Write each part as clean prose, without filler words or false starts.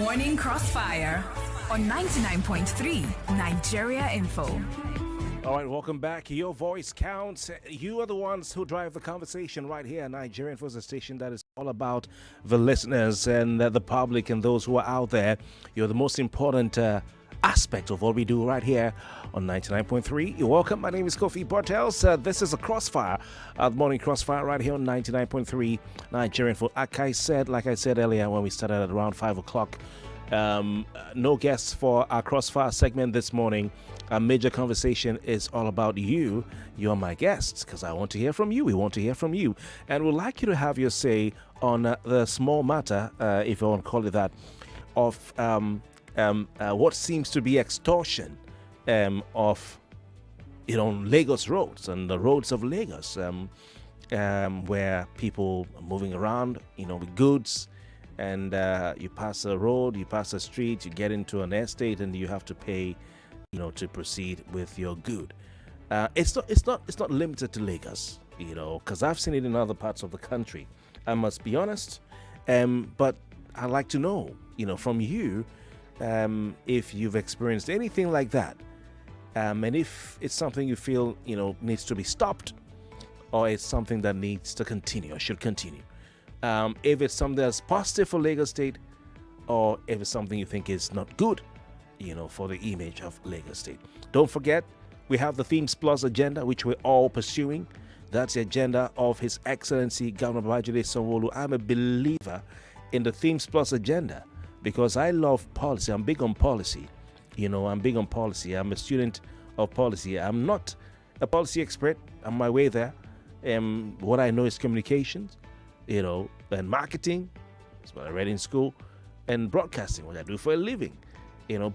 Morning Crossfire on 99.3 Nigeria Info. All right, welcome back. Your voice counts. You are the ones who drive the conversation right here. Nigerian Info is a station that is all about the listeners and the public and those who are out there. You're the most important aspect of what we do right here on 99.3. You're welcome. My name is Kofi Bartels. This is a Crossfire, the morning Crossfire right here on 99.3 Nigerian Info. Like I said earlier when we started at around 5 o'clock, no guests for our Crossfire segment this morning. Our major conversation is all about you. You're my guests because I want to hear from you. We want to hear from you. And we'd like you to have your say on the small matter, if you want to call it that, of what seems to be extortion of Lagos roads and the roads of Lagos, where people are moving around, with goods. And you pass a road, you pass a street, you get into an estate, and you have to pay, to proceed with your good. It's not limited to Lagos, because I've seen it in other parts of the country. I must be honest, but I'd like to know, from you, if you've experienced anything like that, and if it's something you feel needs to be stopped, or it's something that needs to continue or should continue. If it's something that's positive for Lagos State, or if it's something you think is not good, for the image of Lagos State. Don't forget, we have the Themes Plus agenda, which we're all pursuing. That's the agenda of His Excellency Governor Babajide Sanwo-Olu. I'm a believer in the Themes Plus agenda because I love policy. I'm big on policy. I'm big on policy. I'm a student of policy. I'm not a policy expert. I'm my way there. What I know is communications, and marketing. That's what I read in school, and broadcasting, what I do for a living.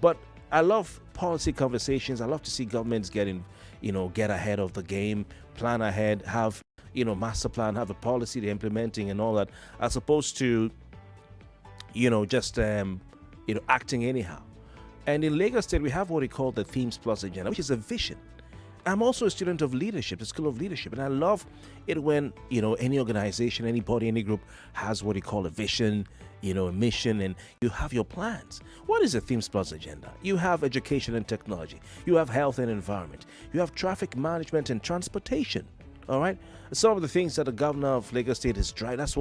But I love policy conversations. I love to see governments get ahead of the game, plan ahead, have, master plan, have a policy they're implementing and all that, as opposed to, just, acting anyhow. And in Lagos State, we have what we call the Themes Plus agenda, which is a vision. I'm also a student of leadership, the School of Leadership, and I love it when, any organization, any body, any group has what we call a vision, a mission, and you have your plans. What is the Themes Plus agenda? You have education and technology. You have health and environment. You have traffic management and transportation. All right? Some of the things that the governor of Lagos State is driving, that's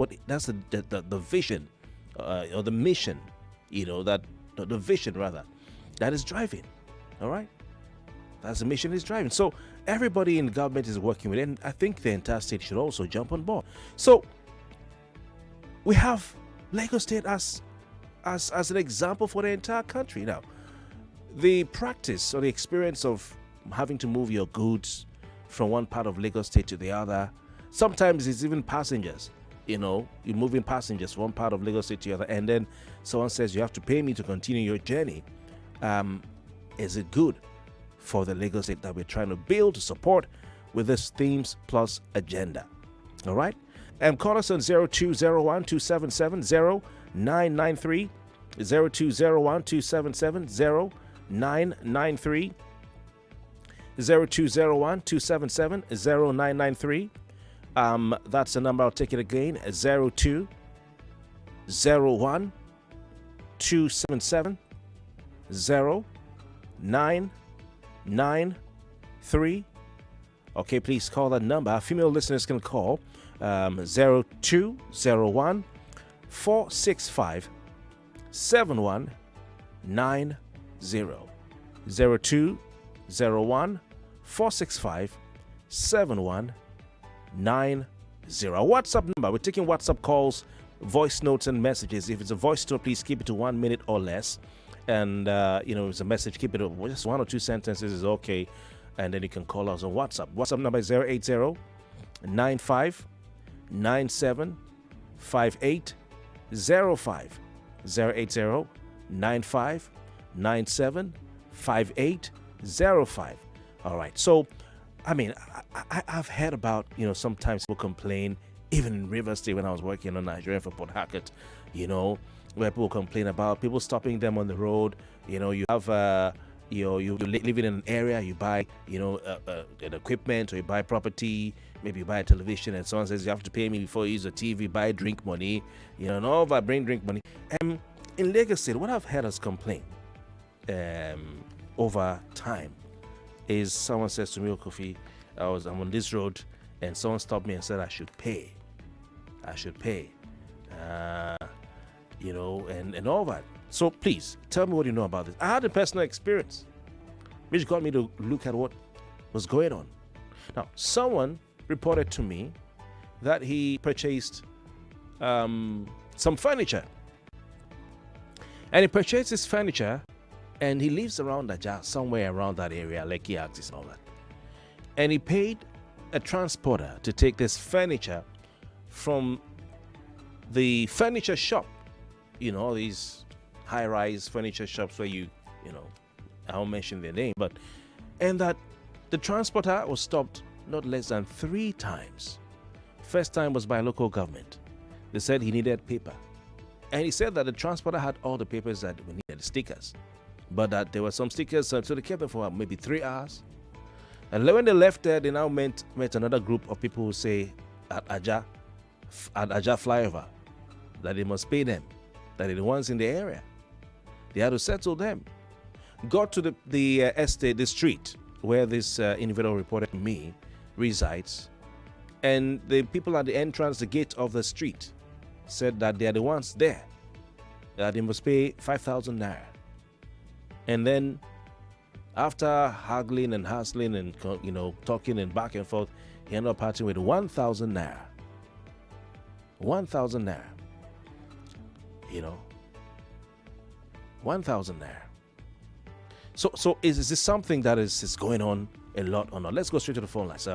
the vision, or the mission, the vision rather, that is driving. All right? That's the mission is driving. So everybody in government is working with it, and I think the entire state should also jump on board. So we have Lagos State as an example for the entire country. Now, the practice or the experience of having to move your goods from one part of Lagos State to the other, sometimes it's even passengers. You're moving passengers from one part of Lagos State to the other, and then someone says you have to pay me to continue your journey. Is it good for the Lagos State that we're trying to build, to support with this Themes Plus agenda? All right? Call us on 0201-277-0993, 0201-277-0993, 0201-277-0993. That's the number. I'll take it again, 0201-277-0993. Okay, please call that number. Our female listeners can call 0201 465 7190, 0201 465 7190. WhatsApp number. We're taking WhatsApp calls, voice notes, and messages. If it's a voice note, please keep it to 1 minute or less. And it's a message, keep it just 1 or 2 sentences is okay. And then you can call us on WhatsApp. WhatsApp number is 080 95 97 5805, 080 95 97 5805. All right. So, I've heard about, sometimes people complain, even in River State when I was working on Nigeria for Port Harcourt, where people complain about people stopping them on the road. You have you live in an area, you buy an equipment, or you buy property, maybe you buy a television, and someone says you have to pay me before you use a TV, buy drink money, and all of that, bring drink money. in Lagos State, what I've heard as complaint over time is someone says to me, "Oh, Kofi, I'm on this road, and someone stopped me and said I should pay. And all that. So please tell me what you know about this." I had a personal experience, which got me to look at what was going on. Now, someone reported to me that he purchased some furniture. And he purchased his furniture, and he lives around somewhere around that area, like he axis and all that. And he paid a transporter to take this furniture from the furniture shop. You know, these high-rise furniture shops where I won't mention their name, and that the transporter was stopped not less than 3 times. First time was by local government. They said he needed paper. And he said that the transporter had all the papers that we needed, stickers. But that there were some stickers, so they kept them for maybe 3 hours. And when they left there, they now met another group of people who say at Aja flyover that they must pay them, that they're the ones in the area. They had to settle them. Got to the estate, the street where this individual reported to me resides, and the people at the entrance, the gate of the street, said that they are the ones there, that they must pay 5,000 naira. And then after haggling and hassling and talking and back and forth, he ended up parting with 1,000 naira. 1,000 naira. 1,000 naira. So is this something that is going on a lot or not? Let's go straight to the phone lines.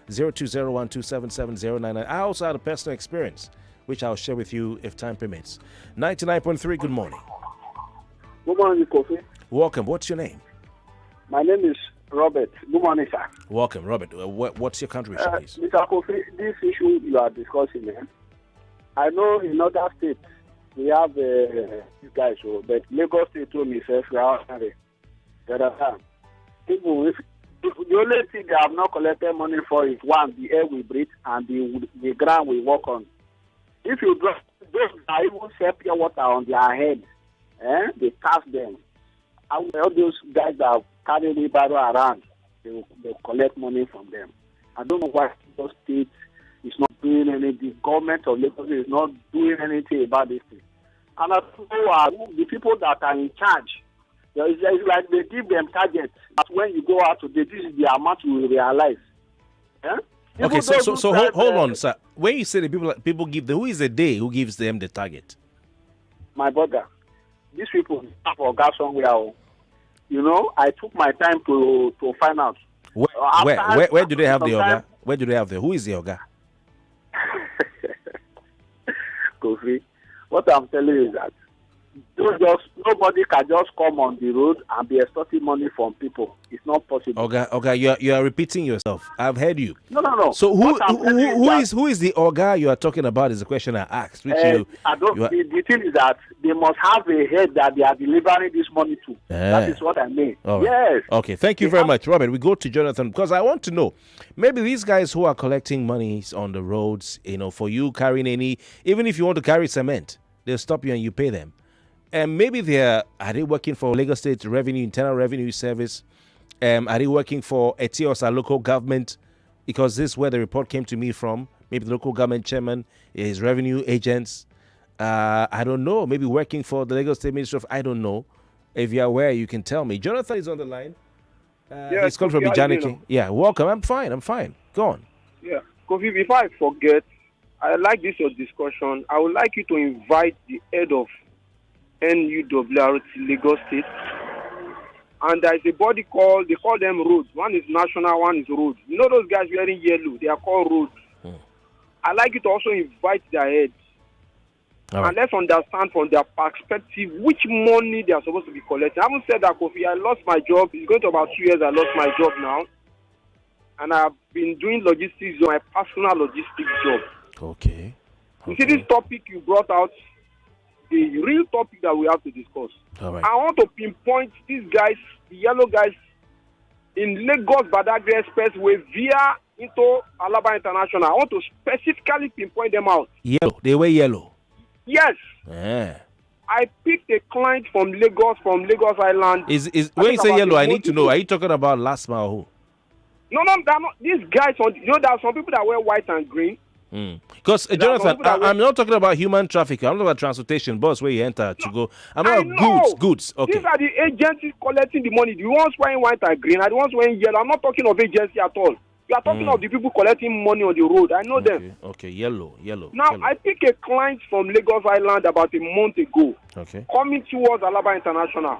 0201277099. I also had a personal experience, which I'll share with you if time permits. 99.3, good morning. Good morning, Kofi. Welcome. What's your name? My name is Robert. Good morning, sir. Welcome, Robert. What's your contribution, please? Mr. Kofi, this issue you are discussing, I know in other states we have these guys, but Lagos State told me, sir, people, if the only thing they have not collected money for is one, the air we breathe and the ground we walk on. If you drop those that even sell pure water on their head, they tax them. And all those guys that carry the barrel around, they collect money from them. I don't know why Lagos State is not doing anything. The government of Lagos is not doing anything about this thing. And I don't know the people that are in charge. It's like they give them targets. But when you go out today, this is the amount you will realize. Okay, so hold on, sir. When you say the people give who is the day who gives them the target? My brother, these people have a gas somewhere. I took my time to find out. Where do they have the Oga? Where do they have who is the Oga? Kofi, what I'm telling you is that nobody can just come on the road and be extorting money from people. It's not possible. Oga, you are repeating yourself. I've heard you. No. So who is the Oga you are talking about? Is the question I asked. The thing is that they must have a head that they are delivering this money to. That is what I mean. Right. Yes. Okay. Thank you very much, Robert. We go to Jonathan because I want to know. Maybe these guys who are collecting monies on the roads, for you carrying even if you want to carry cement, they'll stop you and you pay them. And maybe are they working for Lagos State Internal Revenue Service? Are they working for ETIOS, our local government? Because this is where the report came to me from. Maybe the local government chairman, his revenue agents. I don't know. Maybe working for the Lagos State Ministry of, I don't know. If you're aware, you can tell me. Jonathan is on the line. He's called from Bijaniki. Yeah, welcome. I'm fine. Go on. Yeah. Kofi, before I forget, I like this your discussion. I would like you to invite the head of NUWRT Lagos State, and there is a body they call them roads. One is national, one is road. Those guys wearing yellow, they are called roads. I like you to also invite their heads. All right. And let's understand from their perspective which money they are supposed to be collecting. I haven't said that, Kofi. I lost my job. It's going to about 2 years I lost my job now. And I've been doing logistics, my personal logistics job. Okay. You see this topic you brought out, the real topic that we have to discuss. All right. I want to pinpoint these guys, the yellow guys, in Lagos Badagry Expressway via into Alaba International. I want to specifically pinpoint them out. Yellow. They were yellow. Yes. Yeah. I picked a client from Lagos Island. Is when you say yellow, I need to know. Are you talking about last mile? Who? No, they're not. These guys, there are some people that wear white and green. Because Jonathan, I'm not talking about human trafficking. I'm talking about transportation, bus where you enter to go. I'm about goods. Okay. These are the agencies collecting the money. The ones wearing white and green are the ones wearing yellow. I'm not talking of agency at all. You are talking of the people collecting money on the road. I know them. Okay, yellow. Now, yellow. I picked a client from Lagos Island about a month ago. Okay. Coming towards Alaba International.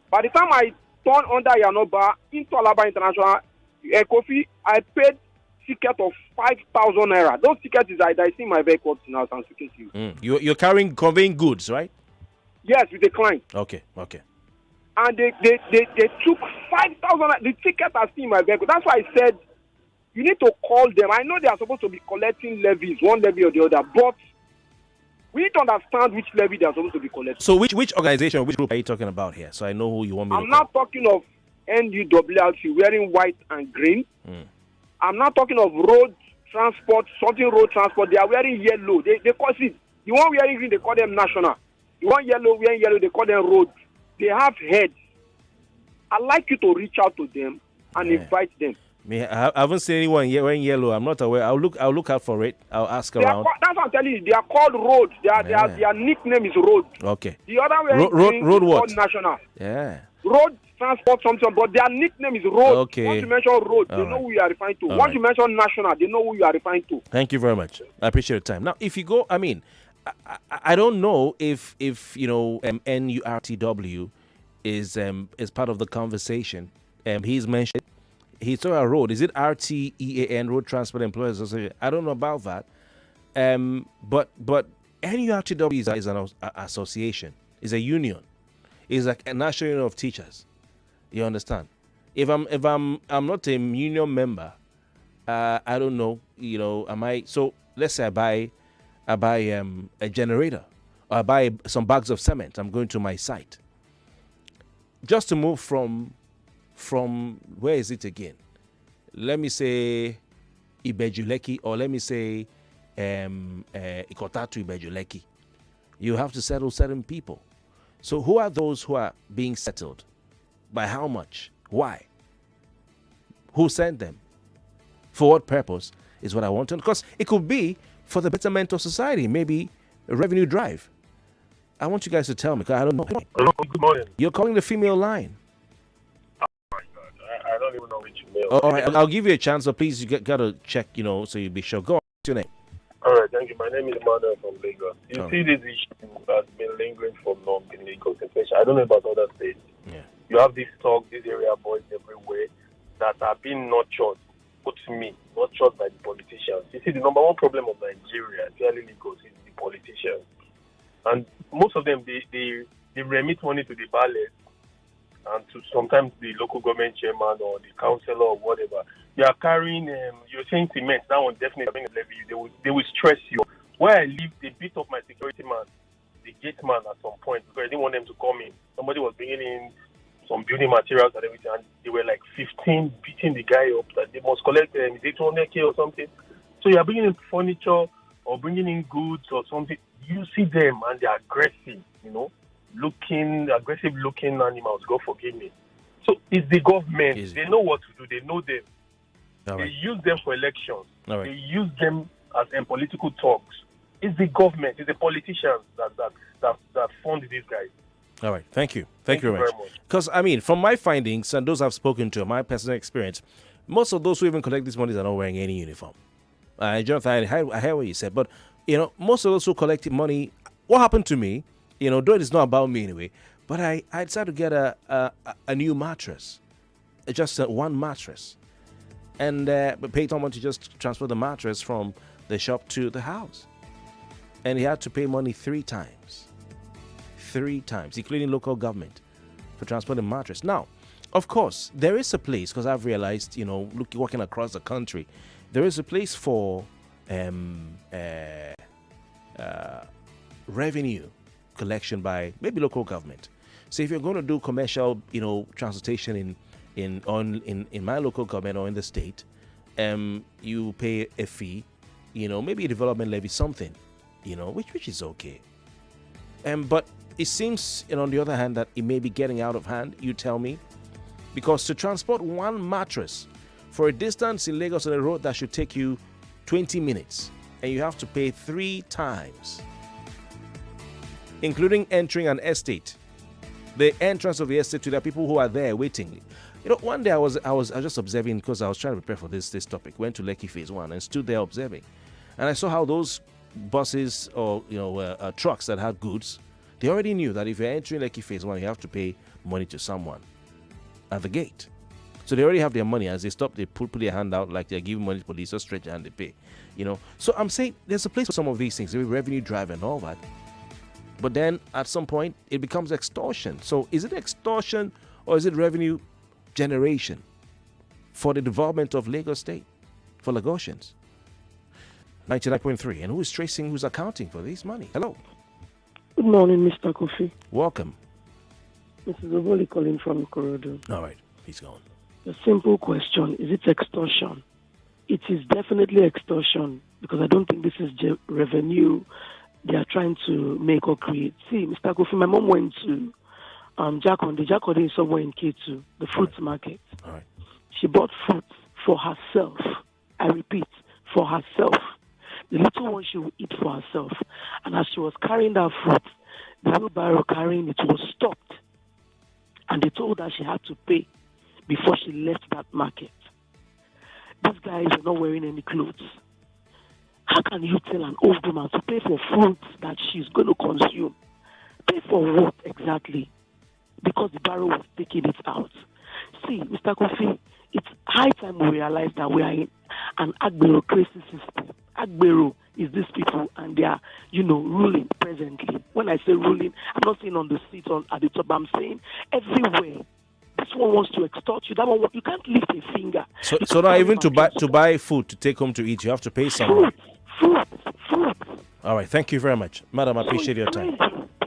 By the time I turned under Yanoba into Alaba International, Kofi, I paid ticket of 5,000 naira. Those tickets is I see my vehicle now. I'm speaking to you. You're conveying goods, right? Yes, with a client. Okay. And they took 5,000. The ticket I see in my vehicle. That's why I said you need to call them. I know they are supposed to be collecting levies, one levy or the other, but we need to understand which levy they are supposed to be collecting. So which organization, which group are you talking about here? So I know who you want me to call. I'm not talking of NUWLC wearing white and green. I'm not talking of road transport, something road transport. They are wearing yellow. They call it. The one wearing green, they call them national. The one yellow wearing yellow, they call them road. They have heads. I'd like you to reach out to them and invite them. I haven't seen anyone wearing yellow. I'm not aware. I'll look out for it. I'll ask around. That's what I'm telling you. They are called road. Their nickname is road. Okay. The other way road what? Called national. Yeah. Road transport something, but their nickname is road. Okay. Once you mention road, they know who you are referring to. Once you mention national, they know who you are referring to. Thank you very much. I appreciate your time. Now, if you go, I don't know if NURTW is part of the conversation. He's mentioned. He's talking about road. Is it RTEAN, Road Transport Employers Association? I don't know about that. But NURTW is an association. It's a union. It's like a national union of teachers. You understand? If I'm not a union member, I don't know. Am I? So let's say I buy a generator, or I buy some bags of cement. I'm going to my site. Just to move from where is it again? Let me say Ibejuleki, or let me say Ikota to Ibejuleki. You have to settle certain people. So who are those who are being settled? By how much? Why? Who sent them? For what purpose is what I want to know. Because it could be for the betterment of society, maybe a revenue drive. I want you guys to tell me, because I don't know. Hello, good morning. You're calling the female line. Oh my God, I don't even know which mail. All right, I'll give you a chance, but please, you got to check, so you'll be sure. Go on, what's your name? All right, thank you. My name is Manuel from Lagos. You see this issue has been lingering for long in Lagos, especially. I don't know about other states. Yeah. You have these talk, these area boys everywhere that are being nurtured, put to me, nurtured by the politicians. You see, the number one problem of Nigeria, especially Lagos, is the politicians. And most of them, they remit money to the ballot and to sometimes the local government chairman or the councillor or whatever. They are carrying, you're saying cement, that one definitely being a levy. They will stress you. Where I live, they beat up my security man, the gate man at some point, because I didn't want them to come in. Somebody was bringing in some building materials and everything, and they were like 15 beating the guy up that they must collect 200K or something. So you're bringing in furniture or bringing in goods or something. You see them and they're aggressive, aggressive looking animals, God forgive me. So it's the government. Easy. They know what to do. They know them. All right. They use them for elections. All right. They use them as in political talks. It's the government, it's the politicians that fund these guys. All right. Thank you. Thank you very much. Because, from my findings and those I've spoken to, my personal experience, most of those who even collect these monies are not wearing any uniform. Jonathan, I hear what you said, but, most of those who collect money, what happened to me, though it's not about me anyway, but I decided to get a new mattress, just one mattress. And paid someone to just transfer the mattress from the shop to the house. And he had to pay money 3 times. 3 times, including local government, for transporting the mattress. Now, of course, there is a place, because I've realized, working across the country, there is a place for revenue collection by maybe local government. So if you're going to do commercial, transportation in my local government or in the state, you pay a fee, maybe a development levy, something, which is okay. But it seems, on the other hand, that it may be getting out of hand, you tell me. Because to transport one mattress for a distance in Lagos on a road that should take you 20 minutes, and you have to pay 3 times, including entering an estate. The entrance of the estate to the people who are there waiting. One day I was just observing because I was trying to prepare for this topic. Went to Lekki Phase 1 and stood there observing. And I saw how those buses or trucks that had goods, they already knew that if you're entering Lekki Phase 1, you have to pay money to someone at the gate. So they already have their money. As they stop, they put their hand out like they're giving money to police, just stretch their hand, they pay. So I'm saying there's a place for some of these things, revenue drive and all that. But then at some point, it becomes extortion. So is it extortion or is it revenue generation for the development of Lagos State, for Lagosians? 99.3. And who's accounting for this money? Hello. Good morning, Mr. Kofi. Welcome. Mrs. Oboli calling from Ikorodu. All right, he's gone. A simple question. Is it extortion? It is definitely extortion because I don't think this is revenue they are trying to make or create. See, Mr. Kofi, my mom went to Jakonde. Jakonde is somewhere in K2, the fruits market. All right. She bought fruits for herself. I repeat, for herself. The little one she would eat for herself. And as she was carrying that fruit, the wheelbarrow carrying it was stopped. And they told her she had to pay before she left that market. These guys are not wearing any clothes. How can you tell an old woman to pay for fruits that she's going to consume? Pay for what exactly? Because the barrow was taking it out. See, Mr. Kofi, it's high time we realize that we are in an agberocracy system. Agbero is these people and they are, ruling presently. When I say ruling, I'm not saying on the seat at the top, I'm saying everywhere. This one wants to extort you. That one, you can't lift a finger. So now even to buy food to take home to eat, you have to pay someone. Fruit. All right, thank you very much. Madam, I appreciate your time.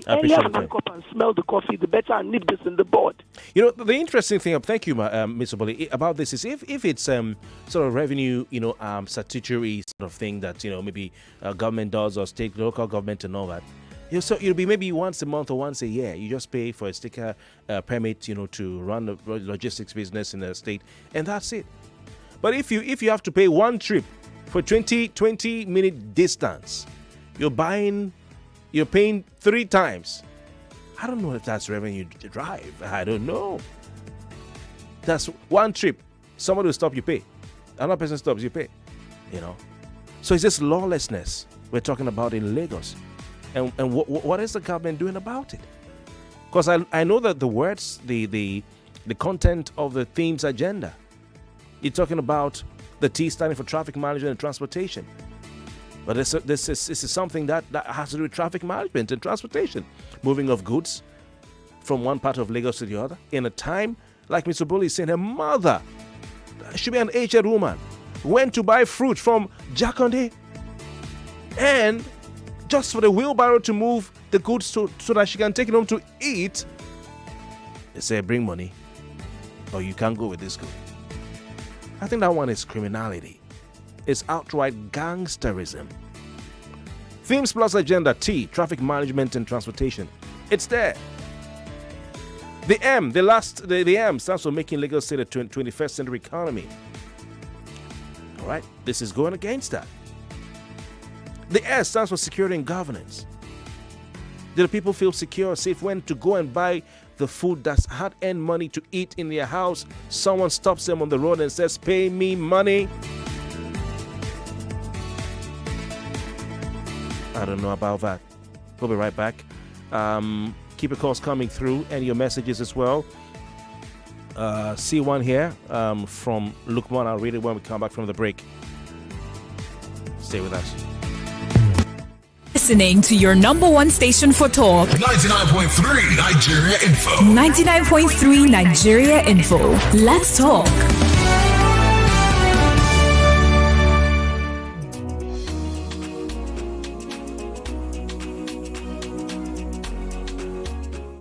I appreciate your time. Wake up and smell the coffee, the better, and nip this in the bud. The interesting thing, thank you, Mr. Bully, about this is if it's sort of revenue, statutory sort of thing that, maybe government does or state, local government and all that. So it'll be maybe once a month or once a year. You just pay for a sticker permit, to run the logistics business in the state, and that's it. But if you have to pay one trip for 20-minute distance, you're paying 3 times. I don't know if that's revenue drive. I don't know. That's one trip. Somebody will stop, you pay. Another person stops, you pay. So it's just lawlessness we're talking about in Lagos. And what is the government doing about it? Because I know that the words, the content of the theme's agenda, you're talking about the T standing for traffic management and transportation. But this is something that has to do with traffic management and transportation. Moving of goods from one part of Lagos to the other. In a time, like Mr. Bully is saying, her mother, she be an aged woman, went to buy fruit from Jakonde. And just for the wheelbarrow to move the goods so that she can take it home to eat, they say, bring money or you can't go with this good. I think that one is criminality. It's outright gangsterism. Themes plus agenda T, traffic management and transportation. It's there. The M, the M stands for making Lagos State a 21st century economy. All right, this is going against that. The S stands for security and governance. Do the people feel secure, safe when to go and buy the food that's hard-earned money to eat in their house? Someone stops them on the road and says, pay me money. I don't know about that. We'll be right back. Keep your calls coming through and your messages as well. See one here from Lukman. I'll read it when we come back from the break. Stay with us. Listening to your number one station for talk. 99.3 Nigeria Info. 99.3 Nigeria Info. Let's talk.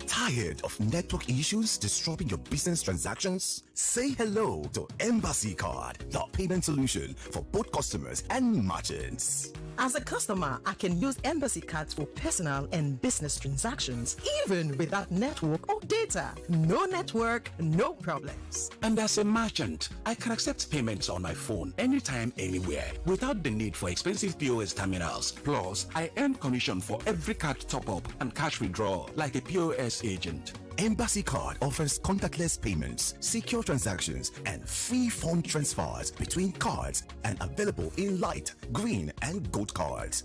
Tired of network issues disrupting your business transactions? Say hello to Embassy Card, the payment solution for both customers and merchants. As a customer, I can use Embassy cards for personal and business transactions, even without network or data. No network, no problems. And as a merchant, I can accept payments on my phone anytime, anywhere, without the need for expensive POS terminals. Plus, I earn commission for every card top-up and cash withdrawal, like a POS agent. Embassy Card offers contactless payments, secure transactions, and free fund transfers between cards, and available in light, green, and gold cards.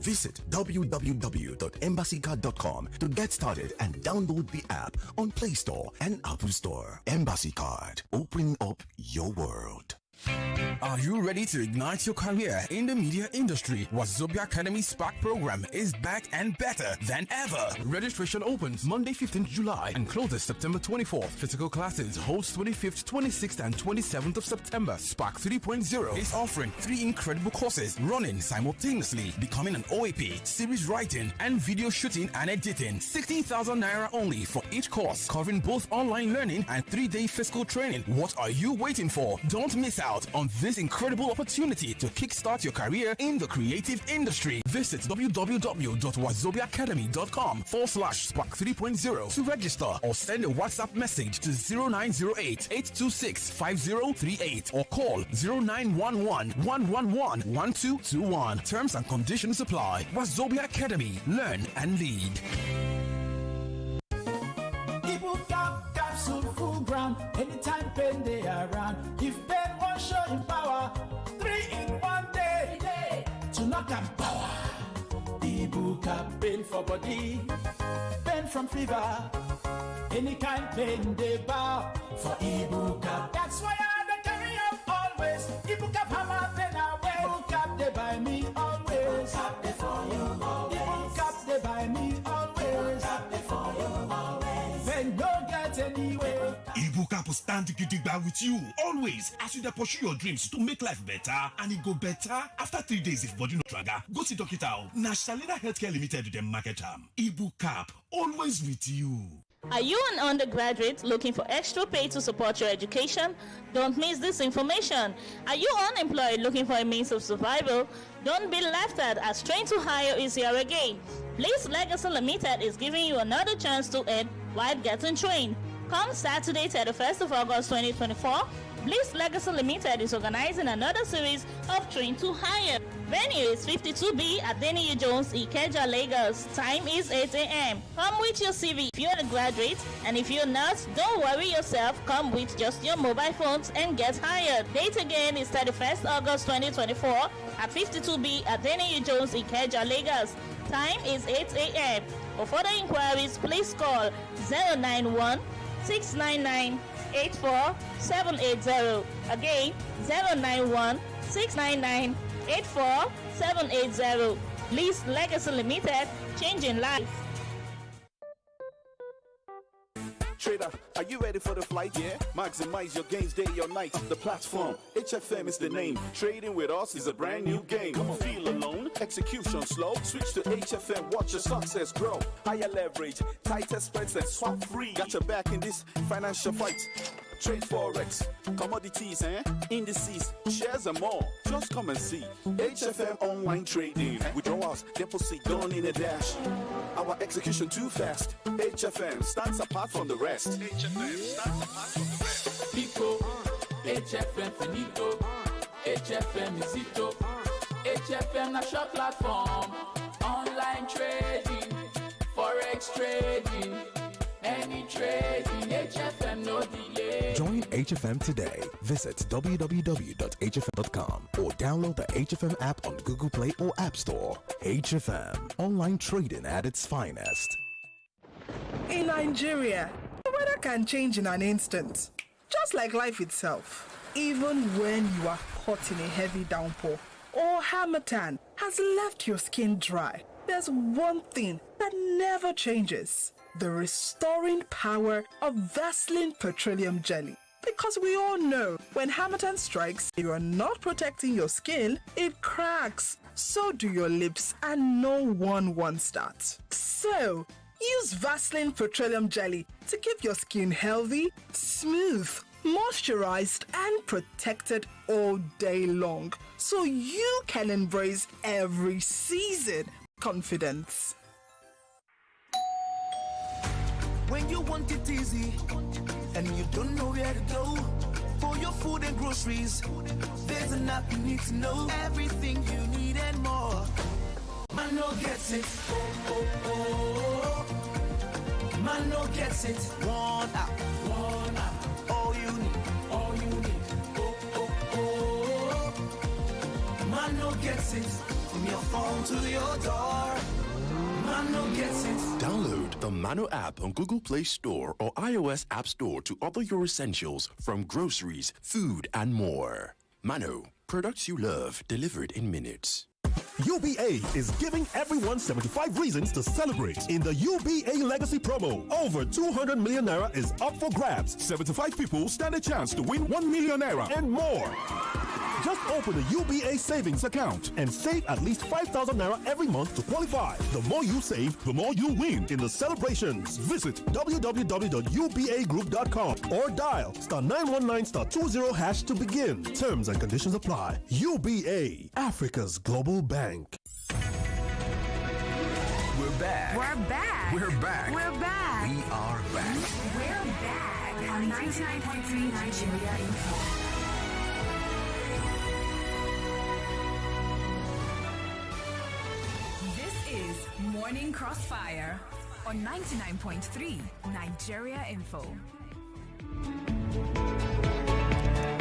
Visit www.embassycard.com to get started and download the app on Play Store and Apple Store. Embassy Card, opening up your world. Are you ready to ignite your career in the media industry? Wazobia Academy Spark program is back and better than ever. Registration opens Monday 15th July and closes September 24th. Physical classes holds 25th, 26th and 27th of September. Spark 3.0 is offering 3 incredible courses running simultaneously. Becoming an OAP, series writing and video shooting and editing. 16,000 naira only for each course, covering both online learning and 3-day physical training. What are you waiting for? Don't miss out on this incredible opportunity to kickstart your career in the creative industry. Visit www.wazobiacademy.com/Spark 3.0 to register or send a WhatsApp message to 0908-826-5038 or call 0911-111-1221. Terms and conditions apply. Wazobia Academy. Learn and lead. Capsule full ground, anytime pain they around. If pain won't show in power, 3 in 1 day. To knock and power. Ibuka pain for body, pain from fever, any kind pain they bow for Ibuka. That's why I carry up always. Ibuka hammer pain away. Ibuka they buy me always. Ibuka they for you always. Ibuka they buy me always. Ibuka they for you always. Pain no get anywhere. Ibuka will stand gidigba with you always as you dey pursue your dreams to make life better, and it go better after 3 days if body no traga. Go see doctor. Na Shalina Healthcare Limited dem market am. Ibuka always with you. Are you an undergraduate looking for extra pay to support your education? Don't miss this information. Are you unemployed looking for a means of survival? Don't be left out as Train to Hire is here again. Bliss Legacy Limited is giving you another chance to earn while getting trained. Come Saturday, 31st of August 2024, Bliss Legacy Limited is organizing another series of Train to Hire. Venue is 52B at Denny Jones, Ikeja, Lagos. Time is 8 a.m. Come with your CV if you're a graduate, and if you're not, don't worry yourself. Come with just your mobile phones and get hired. Date again is 31st August 2024 at 52B at Denny Jones, Ikeja, Lagos. Time is 8 a.m. For further inquiries, please call 091-699-84780. Again, 091-699-84780. Bliss Legacy Limited, changing lives. Trader, are you ready for the flight? Yeah. Maximize your gains day or night. The platform, HFM is the name. Trading with us is a brand new game. Come on, feel alone, execution slow. Switch to HFM, watch your success grow. Higher leverage, tighter spreads and swap free. Got your back in this financial fight. Trade forex, commodities, indices, shares and more. Just come and see HFM online trading. Withdrawals, deposit done in a dash. Our execution too fast. HFM stands apart from the rest. HFM stands apart from the rest. Pico, HFM finito, HFM is ito. HFM na short platform, online trading, forex trading. Any trading, HFM no delay. Join HFM today. Visit www.hfm.com or download the HFM app on Google Play or App Store. HFM, online trading at its finest. In Nigeria, the weather can change in an instant, just like life itself. Even when you are caught in a heavy downpour or harmattan has left your skin dry, there's one thing that never changes: the restoring power of Vaseline Petroleum Jelly. Because we all know when harmattan strikes, you are not protecting your skin, it cracks. So do your lips, and no one wants that. So use Vaseline Petroleum Jelly to keep your skin healthy, smooth, moisturized and protected all day long, so you can embrace every season with confidence. When you want it easy and you don't know where to go for your food and groceries, there's an app you need to know. Everything you need and more. Mano gets it. Oh, oh, oh. Mano gets it. One app. One app. All you need. All you need. Oh, oh, oh. Mano gets it. From your phone to your door. Mano gets it. Download the Mano app on Google Play Store or iOS App Store to order your essentials from groceries, food, and more. Mano, products you love delivered in minutes. UBA is giving everyone 75 reasons to celebrate in the UBA Legacy promo. Over 200 million naira is up for grabs. 75 people stand a chance to win 1 million naira and more. Just open a UBA savings account and save at least 5,000 naira every month to qualify. The more you save, the more you win in the celebrations. Visit www.ubagroup.com or dial *919*20# to begin. Terms and conditions apply. UBA, Africa's global bank. We're back. We're back. We're back. We're back. We are back. We're back on 99.3 Nigeria Info. Morning Crossfire on 99.3 Nigeria Info.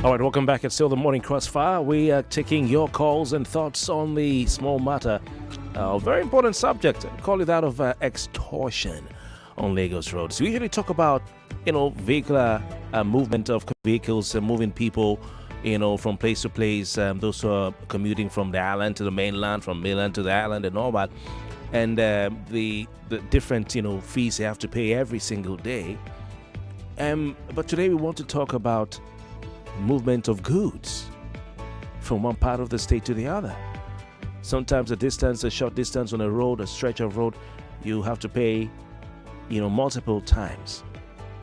All right, welcome back. It's still the Morning Crossfire. We are taking your calls and thoughts on the small matter. A very important subject. Call it that of extortion on Lagos roads. We usually talk about, vehicular movement of vehicles and moving people, from place to place. Those who are commuting from the island to the mainland, from mainland to the island and all that. And the different, fees they have to pay every single day. But today we want to talk about movement of goods from one part of the state to the other. Sometimes a short distance on a road, a stretch of road, you have to pay, multiple times.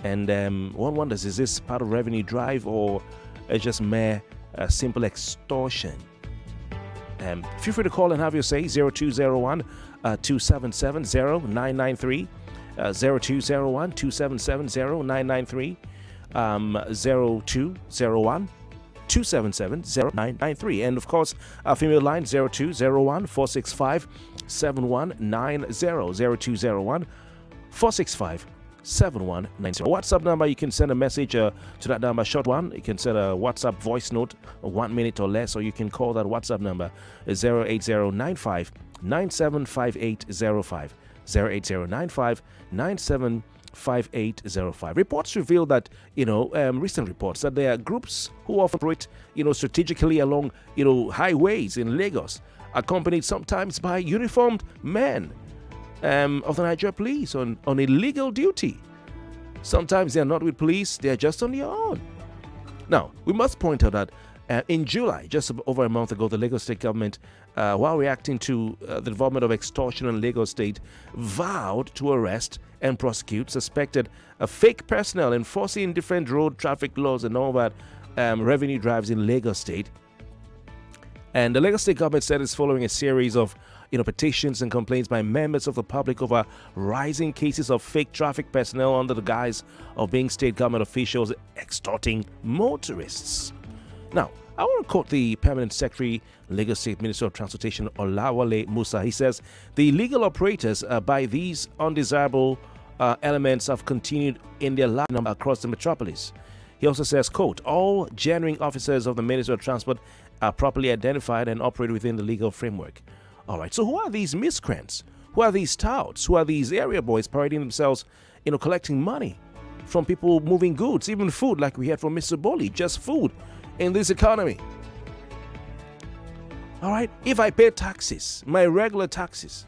And one wonders, is this part of revenue drive or it's just mere simple extortion? Feel free to call and have your say. 0201 277 0993, 0201 277 0993, 0201 277 0993, and of course our female line 0201 465 7190, 0201 465 7190. WhatsApp number, you can send a message to that number, short one. You can send a WhatsApp voice note, 1 minute or less, or you can call that WhatsApp number 08095 975805, 08095 975805. Reports reveal that, recent reports that there are groups who operate, strategically along, highways in Lagos, accompanied sometimes by uniformed men of the Nigeria police on illegal duty. Sometimes they are not with police, they are just on their own. Now, we must point out that in July, just over a month ago, the Lagos State government, while reacting to the development of extortion in Lagos State, vowed to arrest and prosecute suspected fake personnel enforcing different road traffic laws and all that revenue drives in Lagos State. And the Lagos State government said it's following a series of petitions and complaints by members of the public over rising cases of fake traffic personnel under the guise of being state government officials extorting motorists. Now, I want to quote the Permanent Secretary, Lagos State Minister of Transportation, Olawale Musa. He says, the illegal operators by these undesirable elements have continued in their large number across the metropolis. He also says, quote, all genuine officers of the Ministry of Transport are properly identified and operate within the legal framework. All right, so who are these miscreants? Who are these touts? Who are these area boys parading themselves, collecting money from people moving goods, even food, like we heard from Mr. Boli, just food in this economy? All right, if I pay taxes, my regular taxes,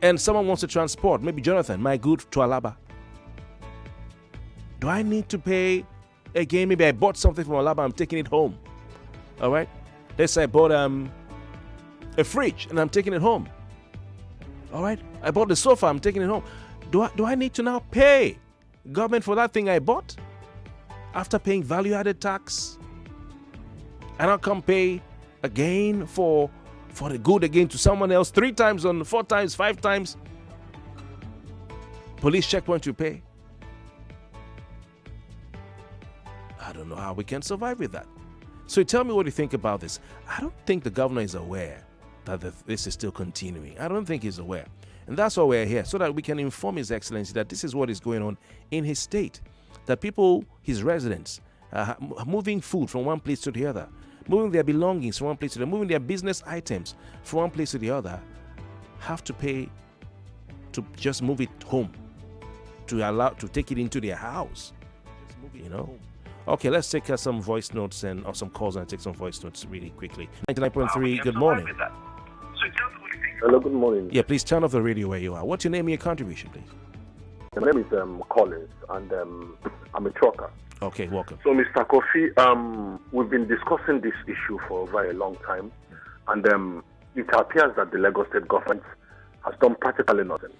and someone wants to transport, maybe Jonathan, my good to Alaba, do I need to pay again? Maybe I bought something from Alaba, I'm taking it home. All right, let's say I bought a fridge and I'm taking it home. All right, I bought the sofa, I'm taking it home. Do I need to now pay government for that thing I bought? after paying value-added tax, and I'll come pay again for the good again to someone else 3 times, 4 times, 5 times. Police checkpoint you pay. I don't know how we can survive with that. So tell me what you think about this. I don't think the governor is aware that this is still continuing. I don't think he's aware. And that's why we're here, so that we can inform His Excellency that this is what is going on in his state. That people, his residents, are moving food from one place to the other, moving their belongings from one place to the other, moving their business items from one place to the other, have to pay to just move it home, to take it into their house. You know? Okay, let's take some voice notes or some calls and take some voice notes really quickly. 99.3, good morning. Hello, good morning. Yeah, please turn off the radio where you are. What's your name and your contribution, please? My name is Collins, and I'm a trucker. Okay, welcome. So, Mr. Kofi, we've been discussing this issue for a very long time, and it appears that the Lagos State government has done practically nothing.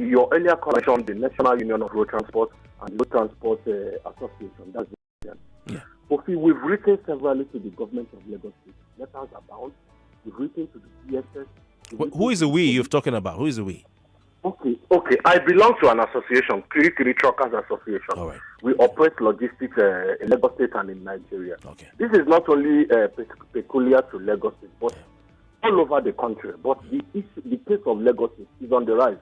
Your earlier mentioned the National Union of Road Transport and Road Transport Association. That's the yeah. Kofi, we've written severally to the government of Lagos State. Letters abound. We've written to the DSS. Who is the we you're talking about? Who is the we? Okay. I belong to an association, Kiri Truckers Association. All right. We operate logistics in Lagos State and in Nigeria. Okay. This is not only peculiar to Lagos State, but all over the country. But the case of Lagos State is on the rise.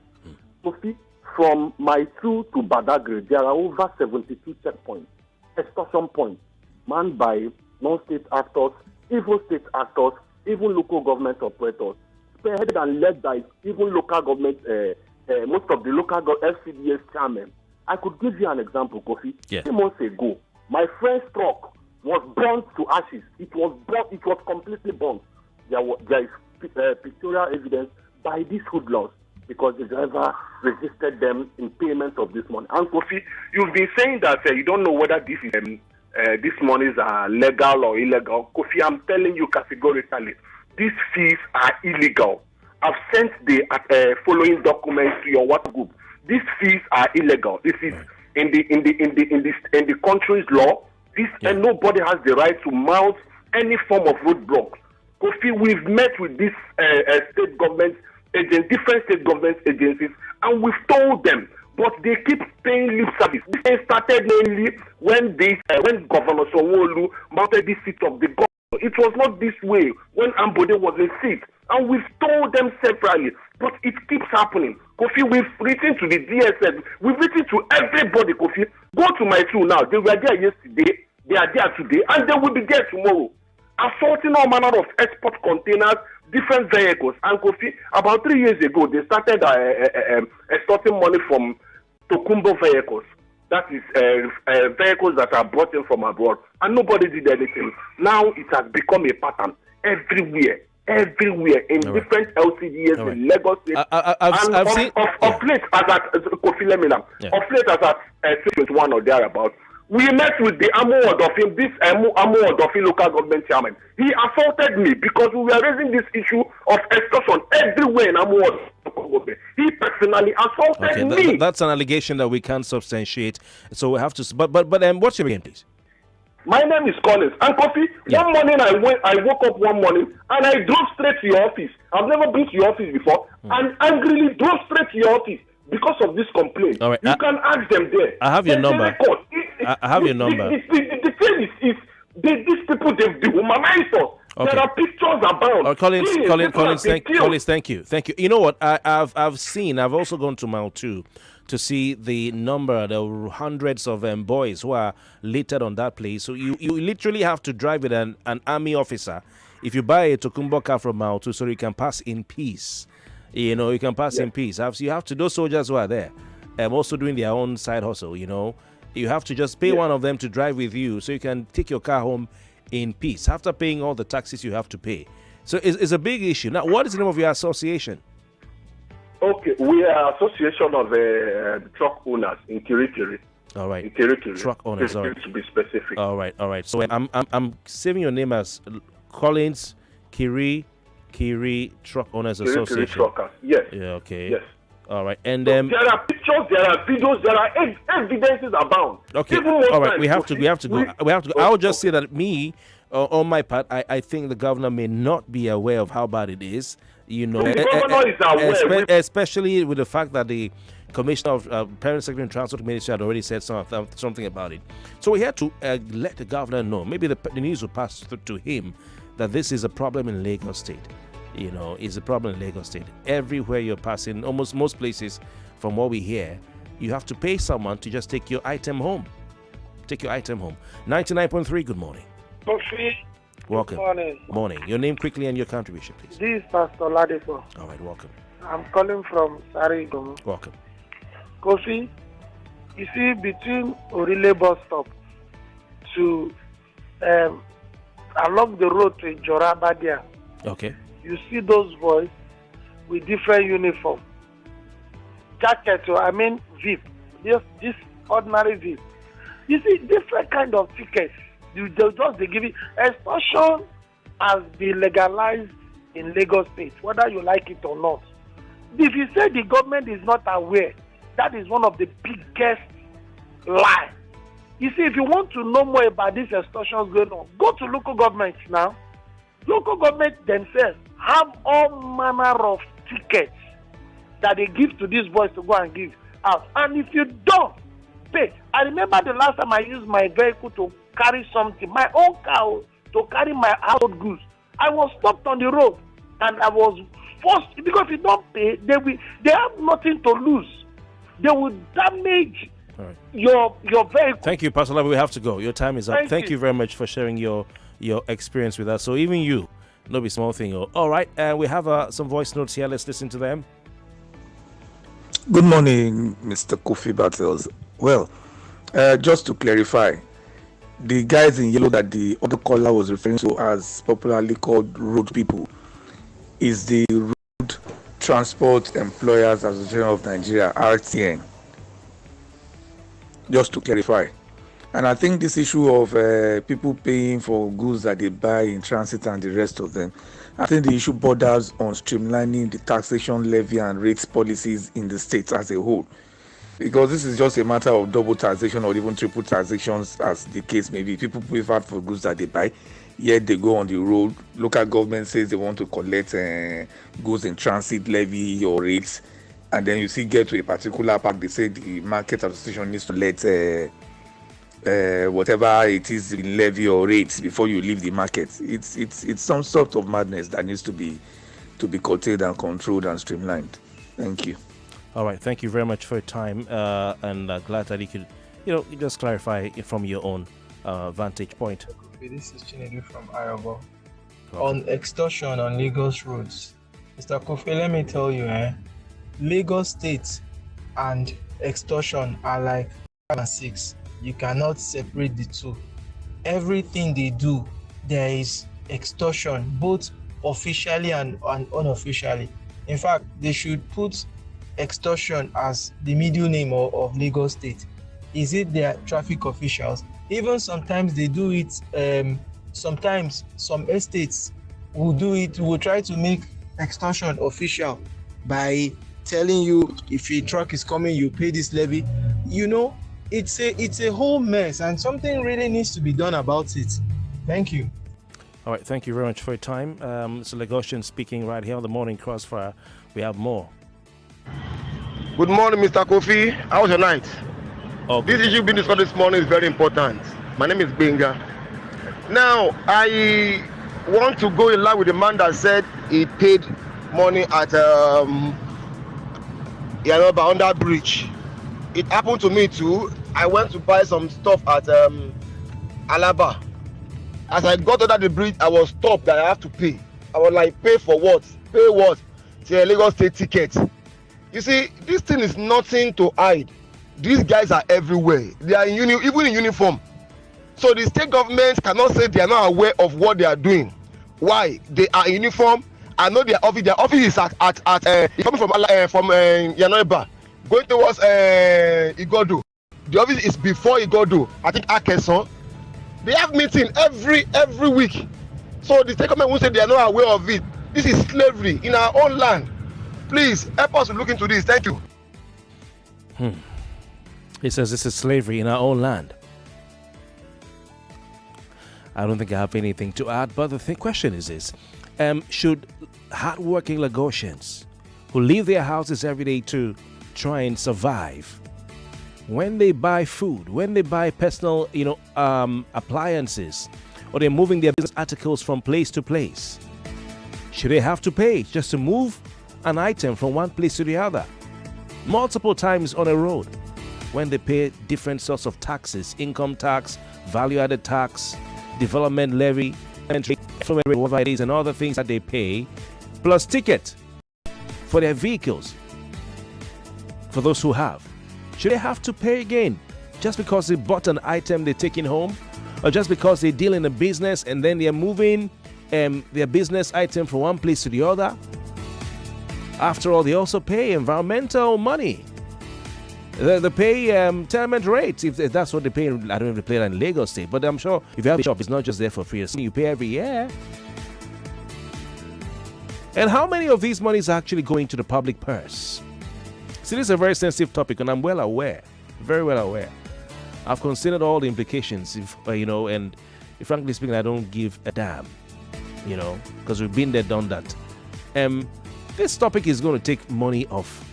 Sophie, from Maitu to Badagry, there are over 72 checkpoints, extortion points, manned by non-state actors, even state actors, even local government operators, spearheaded and led by even local government, most of the local FCDS chairmen. I could give you an example, Kofi. Yes. 3 months ago, my friend's truck was burnt to ashes. It was completely burnt. There is pictorial evidence by these hoodlums because the driver resisted them in payment of this money. And Kofi, you've been saying that you don't know whether these monies are legal or illegal. Kofi, I'm telling you categorically, these fees are illegal. I've sent the following documents to your WhatsApp group. These fees are illegal. This is in the country's law. And nobody has the right to mount any form of roadblock. Kofi, we've met with these state government agents, different state government agencies, and we've told them, but they keep paying lip service. This started mainly when Governor Sanwo-Olu mounted the seat of the government. It was not this way when Ambode was in seat, and we've told them separately, but it keeps happening. Kofi, we've written to the DSS, we've written to everybody. Kofi, go to my tool now. They were there yesterday, they are there today, and they will be there tomorrow. Assaulting all manner of export containers, different vehicles. And Kofi, about 3 years ago, they started extorting money from Tokumbo vehicles. That is vehicles that are brought in from abroad, and nobody did anything. Now it has become a pattern everywhere in different LCDs in Lagos State. I've seen of late, as at Kofi Lemina, of late as at 2021 or thereabout, we met with the Amu Odofin, this Amu Odofin local government chairman. He assaulted me because we were raising this issue of extortion everywhere in Amu Odofin. He personally assaulted me. That's an allegation that we can't substantiate. So we have to. But what's your name, please? My name is Collins. And Kofi, one morning I woke up one morning and I drove straight to your office. I've never been to your office before, and angrily drove straight to your office because of this complaint. All right. You can ask them there. I have your number. I have your number. The thing is these people, they've dehumanized us. Okay. There are pictures about. Collins, thank you. You know what? I've also gone to Mile 2 to see the number. There were hundreds of boys who are littered on that place. So you literally have to drive with an army officer if you buy a Tokumbo car from Mile 2 so you can pass in peace. You know, you can pass in peace. You have to, those soldiers who are there, also doing their own side hustle, you know. You have to just pay one of them to drive with you so you can take your car home in peace after paying all the taxes you have to pay. So it's a big issue. Now, what is the name of your association? Okay, we are Association of Truck Owners in Kirikiri. All right. In Kirikiri. Truck owners, all right. To be specific. All right. So I'm saving your name as Collins Kiri Truck Owners Association. Truckers. Yes. Yeah. Okay. Yes. All right, and there are pictures, there are videos, there are evidences abound. Okay, all right, we have to go. I'll just say that on my part, I think the governor may not be aware of how bad it is. The governor is aware, especially with the fact that the Commissioner of Parent Secretary and Transport Ministry had already said something about it. So we had to let the governor know. Maybe the news will pass through to him that this is a problem in Lagos State. It's a problem in Lagos State. Everywhere you're passing, almost most places, from what we hear, you have to pay someone to just take your item home. 99.3, good morning. Kofi. Welcome. Good morning. Your name quickly and your contribution, please. This is Pastor Ladipo. All right, welcome. I'm calling from Sarigomu. Welcome. Kofi, you see, between Orile bus stop to along the road to Jorabadia, okay, you see those boys with different uniform, jacket, VIP, this ordinary VIP. You see, different kind of tickets. They give it. Extortion has been legalized in Lagos State, whether you like it or not. If you say the government is not aware, that is one of the biggest lies. You see, if you want to know more about these extortions going on, go to local governments now. Local governments themselves have all manner of tickets that they give to these boys to go and give out. And if you don't pay, I remember the last time I used my vehicle to carry something, my own car, to carry my household goods. I was stopped on the road and I was forced, because if you don't pay, they have nothing to lose. They will damage your vehicle. Thank you, Pastor Labi. We have to go. Your time is up. Thank you very much for sharing your experience with us. So even you, no be small thing. All right, we have some voice notes here. Let's listen to them. Good morning, Mr. Kofi Bartels. Well, just to clarify, the guys in yellow that the other caller was referring to as popularly called road people is the Road Transport Employers Association of Nigeria, RTN. Just to clarify. And I think this issue of people paying for goods that they buy in transit and the rest of them, I think the issue borders on streamlining the taxation levy and rates policies in the state as a whole. Because this is just a matter of double taxation or even triple taxations, as the case may be. People pay VAT for goods that they buy, yet they go on the road. Local government says they want to collect goods in transit levy or rates, and then you see get to a particular park, they say the market association needs to let whatever it is in levy or rates before you leave the market. It's some sort of madness that needs to be curtailed and controlled and streamlined. Thank you. All right, thank you very much for your time, and glad that you could, just clarify it from your own vantage point. This is Chinedu from Ayobo. On extortion on Lagos roads, Mr. Kofi, let me tell you, Lagos State and extortion are like 5 and 6. You cannot separate the two. Everything they do, there is extortion, both officially and unofficially. In fact, they should put extortion as the middle name of Lagos State. Is it their traffic officials? Even sometimes they do it, sometimes some estates will try to make extortion official by telling you if a truck is coming, you pay this levy. It's a whole mess, and something really needs to be done about it. Thank you. All right, thank you very much for your time. It's Lagosian speaking right here on the Morning Crossfire. We have more. Good morning, Mr. Kofi. How was your night? Okay. This issue being discussed this morning is very important. My name is Benga. Now, I want to go in line with the man that said he paid money at under bridge. It happened to me too. I went to buy some stuff at Alaba. As I got under the bridge, I was stopped that I have to pay. I was like, pay for what? Pay what? It's a Lagos State ticket. You see, this thing is nothing to hide. These guys are everywhere. They are even in uniform. So the state government cannot say they are not aware of what they are doing. Why? They are in uniform. I know their office. Their office is at it's coming from Yanoiba, going towards Igodo. The office is before Igodo. I think Akeson. They have meeting every week. So the state government will say they are not aware of it. This is slavery in our own land. Please help us to look into this. Thank you. He says this is slavery in our own land. I don't think I have anything to add, but the question is this. Should hardworking Lagosians who leave their houses every day to try and survive, when they buy food, when they buy personal, appliances, or they're moving their business articles from place to place, should they have to pay just to move an item from one place to the other? Multiple times on a road, when they pay different sorts of taxes, income tax, value-added tax, development levy, whatever it is, and other things that they pay, plus ticket for their vehicles, for those who have. Should they have to pay again just because they bought an item they're taking home, or just because they deal in a business and then they're moving their business item from one place to the other? After all, they also pay environmental money. They pay tenement rates, if that's what they pay. I don't know if they pay that in Lagos State, but I'm sure if you have a shop, it's not just there for free. You pay every year. And how many of these monies are actually going to the public purse? See, this is a very sensitive topic, and I'm well aware, very well aware. I've considered all the implications, and frankly speaking, I don't give a damn, because we've been there, done that. This topic is going to take money off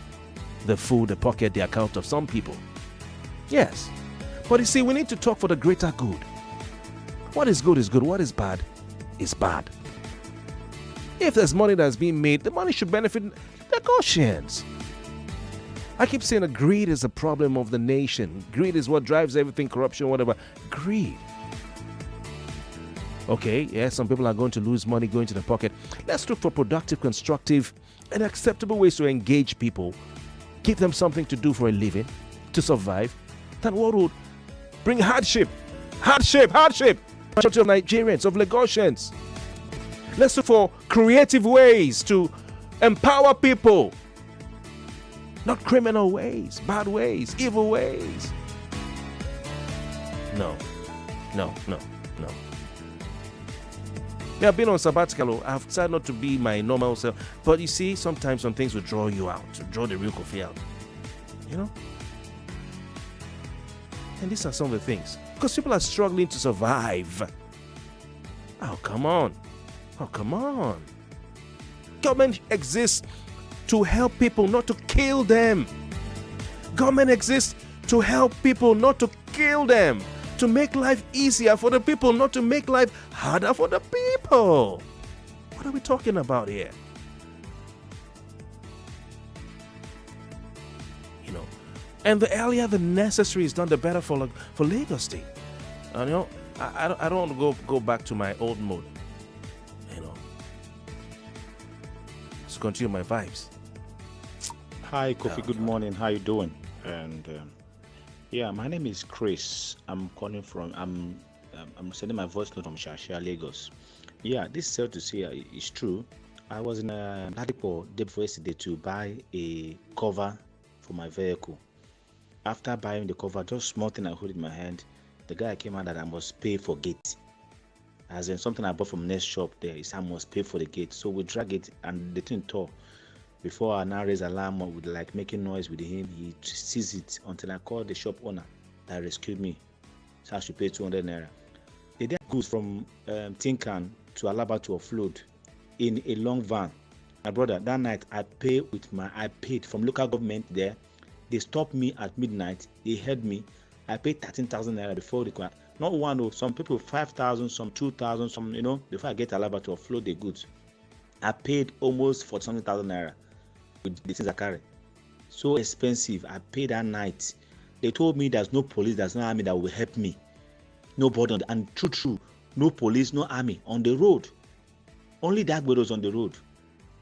the food, the pocket, the account of some people. Yes. But you see, we need to talk for the greater good. What is good is good. What is bad is bad. If there's money that's being made, the money should benefit Lagosians. I keep saying that greed is a problem of the nation. Greed is what drives everything, corruption, whatever. Greed. Okay, yeah, some people are going to lose money going to the pocket. Let's look for productive, constructive, and acceptable ways to engage people. Give them something to do for a living, to survive. Then what would bring hardship? Hardship! Majority of Nigerians, of Lagosians. Let's look for creative ways to empower people. Not criminal ways, bad ways, evil ways. No. Yeah, I've been on sabbatical. I've decided not to be my normal self. But you see, sometimes some things will draw you out, draw the real Kofi out. And these are some of the things. Because people are struggling to survive. Oh, come on. Government exists to help people, not to kill them. Government exists to help people, not to kill them. To make life easier for the people, not to make life harder for the people. What are we talking about here? And the earlier the necessary is done, the better for Lagos State. I don't want to go back to my old mode. Let's continue my vibes. Hi, Kofi. Good morning. How you doing? And my name is Chris. I'm calling from. I'm sending my voice note from Shashia, Lagos. Yeah, this is sad to say it's true. I was in Ladipo day before yesterday to buy a cover for my vehicle. After buying the cover, just small thing I hold in my hand, the guy came out that I must pay for gate. As in something I bought from next shop there, is I must pay for the gate. So we drag it and the thing tore. Before I now raise alarm with making noise with him, he sees it until I called the shop owner that rescued me. So I should pay 200 naira. They did goods from Tinkan to Alaba to offload in a long van. My brother, that night I paid from local government there. They stopped me at midnight. They held me. I paid 13,000 naira before the car. Not one, some people 5,000, some 2,000, some before I get Alaba to offload the goods. I paid almost 40,000 naira with the things I carry. So expensive. I paid that night. They told me there's no police, there's no army that will help me. Nobody, and true, no police, no army on the road. Only that was on the road.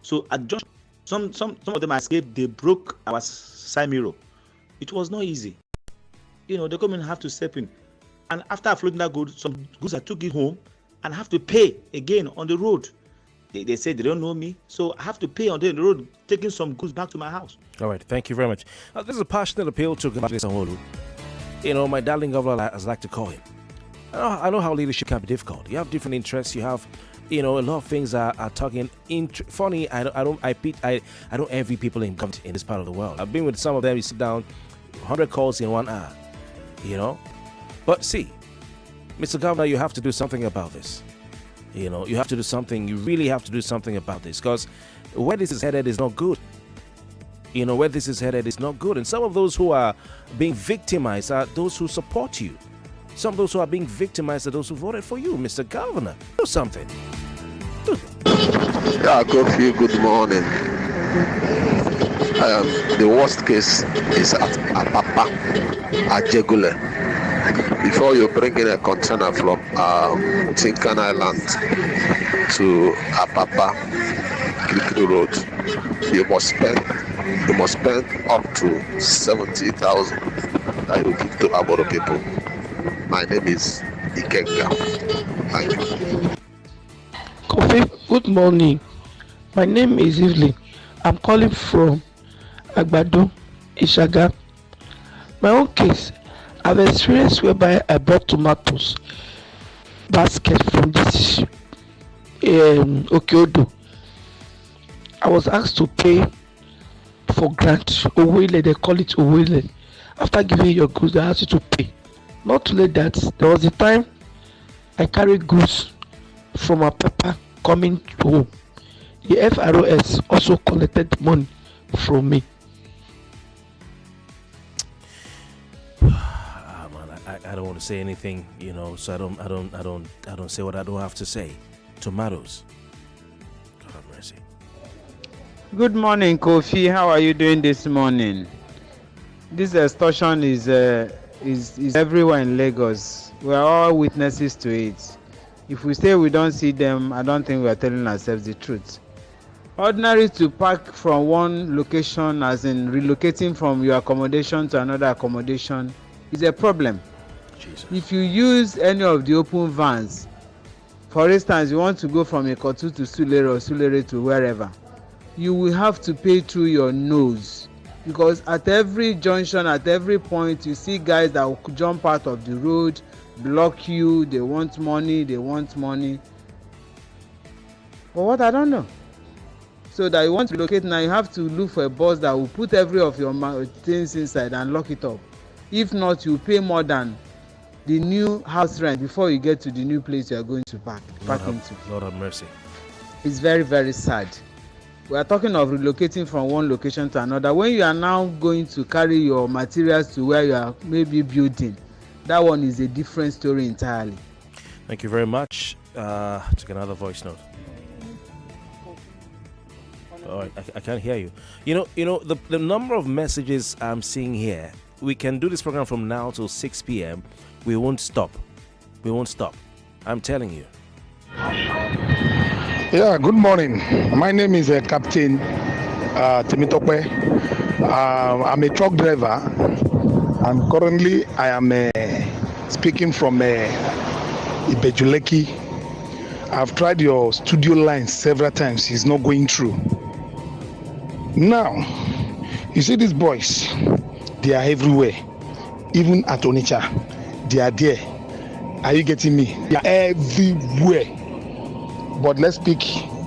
So I just some of them escaped. They broke our side mirror. It was not easy. The government have to step in. And after offloading that goods, some goods I took it home and I have to pay again on the road. They say they don't know me, so I have to pay on the road, taking some goods back to my house. All right, thank you very much. This is a passionate appeal to Governor Sanwo-Olu. My darling governor, as I like to call him. I know how leadership can be difficult. You have different interests, you have a lot of things are talking funny. I don't envy people in this part of the world. I've been with some of them. You sit down, 100 calls in 1 hour. But see, Mr. Governor, you have to do something about this. You have to do something. You really have to do something about this, because where this is headed is not good. Where this is headed is not good. And some of those who are being victimized are those who support you. Some of those who are being victimized are those who voted for you, Mr. Governor. Do something. Yeah, Kofi, good morning. The worst case is at Apapa, at Jegule. Before you bring in a container from Tinkan Island to Apapa, Kirikiri Road, you must spend up to 70,000 that you give to Aboro people. My name is Ikenga. Thank you. Kofi, good morning. My name is Evelyn. I'm calling from Agbado, Ishaga. My own case, I've experienced whereby I bought tomatoes basket from this Okeodo. I was asked to pay for grant, Owele, they call it Owele. After giving your goods, they asked you to pay. Not too late that there was a time I carried goods from a pepper coming home. The FROS also collected money from me. I don't want to say anything, so I don't say what I don't have to say. Tomatoes. God have mercy. Good morning, Kofi. How are you doing this morning? This extortion is everywhere in Lagos. We are all witnesses to it. If we say we don't see them, I don't think we are telling ourselves the truth. Ordinary to park from one location, as in relocating from your accommodation to another accommodation, is a problem. Jesus. If you use any of the open vans, for instance, you want to go from Ikotu to Sulere or Sulere to wherever, you will have to pay through your nose, because at every junction, at every point, you see guys that will jump out of the road, block you. They want money. But what, I don't know. So that you want to relocate now, you have to look for a bus that will put every of your things inside and lock it up. If not, you pay more than the new house rent before you get to the new place you are going to park into. Lord have mercy. It's very, very sad. We are talking of relocating from one location to another. When you are now going to carry your materials to where you are maybe building, that one is a different story entirely. Thank you very much. Take another voice note. Oh, I can't hear you. The number of messages I'm seeing here. We can do this program from now till 6 p.m. We won't stop. I'm telling you. Yeah, good morning. My name is Captain Temitope. I'm a truck driver, and currently I am speaking from Ibejuleki. I've tried your studio line several times. It's not going through. Now, you see these boys, they are everywhere. Even at Onitsha, they are there. Are you getting me? They are everywhere. But let's speak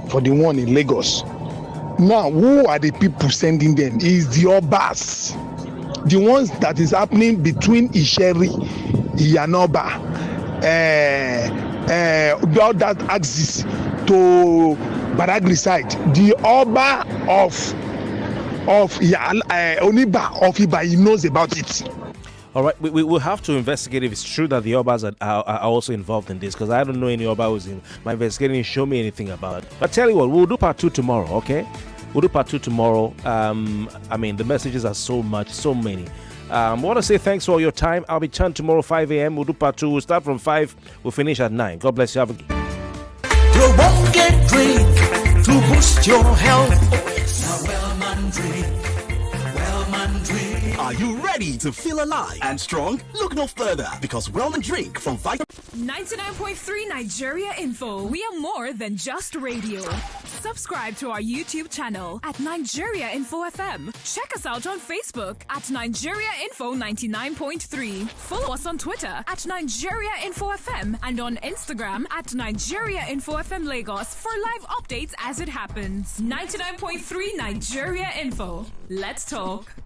for the one in Lagos. Now, who are the people sending them? Is the Obas. The ones that is happening between Isheri, Iyanoba, all that axis to Badagry side. The Oba of Oniba of Iba, he knows about it. All right, we will have to investigate if it's true that the Obas are also involved in this, because I don't know any Oba who's in my investigation. Show me anything about it. But tell you what, we'll do part 2 tomorrow, okay? We'll do part 2 tomorrow. The messages are so many. I want to say thanks for your time. I'll be tuned tomorrow 5 a.m. We'll do part 2. We'll start from 5. We'll finish at 9. God bless you. Have a good day. You won't get drink to boost your health. Now, Wellman drink. Wellman drink. Are you ready to feel alive and strong? Look no further, because Wellman Drink from Vitamin 99.3 Nigeria Info. We are more than just radio. Subscribe to our YouTube channel at Nigeria Info FM. Check us out on Facebook at Nigeria Info 99.3. Follow us on Twitter at Nigeria Info FM and on Instagram at Nigeria Info FM Lagos for live updates as it happens. 99.3 Nigeria Info. Let's talk.